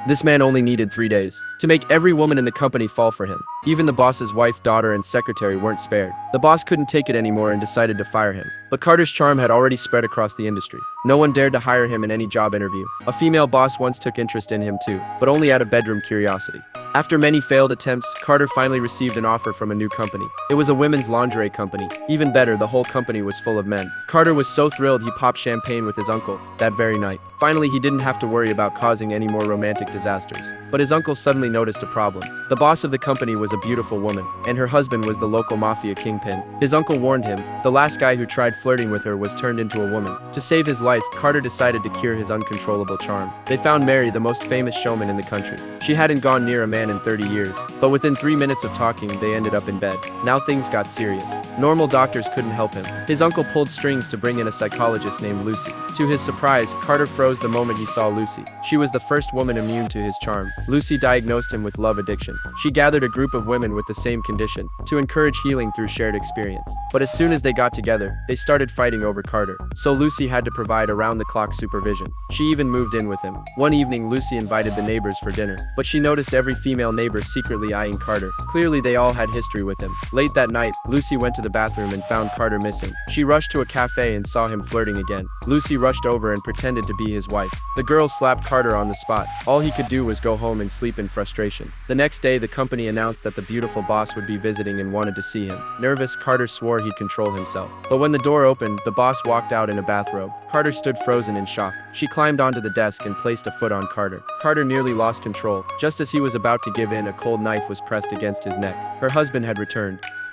This man only needed 3 days to make every woman in the company fall for him. Even the boss's wife, daughter, and secretary weren't spared. The boss couldn't take it anymore and decided to fire him. But Carter's charm had already spread across the industry. No one dared to hire him in any job interview. A female boss once took interest in him too, but only out of bedroom curiosity. After many failed attempts, Carter finally received an offer from a new company. It was a women's lingerie company. Even better, the whole company was full of men. Carter was so thrilled he popped champagne with his uncle that very night. Finally, he didn't have to worry about causing any more romantic disasters. But his uncle suddenly noticed a problem. The boss of the company was a beautiful woman, and her husband was the local mafia kingpin. His uncle warned him, the last guy who tried flirting with her was turned into a woman. To save his life, Carter decided to cure his uncontrollable charm. They found Mary, the most famous showman in the country. She hadn't gone near a man in 30 years, but within 3 minutes of talking, they ended up in bed. Now things got serious. Normal doctors couldn't help him. His uncle pulled strings to bring in a psychologist named Lucy. To his surprise, Carter froze the moment he saw Lucy. She was the first woman immune to his charm. Lucy diagnosed him with love addiction. She gathered a group of women with the same condition to encourage healing through shared experience. But as soon as they got together, they started fighting over Carter. So Lucy had to provide around-the-clock supervision. She even moved in with him. One evening, Lucy invited the neighbors for dinner, but she noticed every female neighbor secretly eyeing Carter. Clearly, they all had history with him. Late that night, Lucy went to the bathroom and found Carter missing. She rushed to a cafe and saw him flirting again. Lucy rushed over and pretended to be his wife. The girl slapped Carter on the spot. All he could do was go home and sleep in frustration. The next day, the company announced that the beautiful boss would be visiting and wanted to see him. Nervous, Carter swore he'd control himself. But when the door opened, the boss walked out in a bathrobe. Carter stood frozen in shock. She climbed onto the desk and placed a foot on Carter. Carter nearly lost control. Just as he was about to give in, a cold knife was pressed against his neck. Her husband had returned.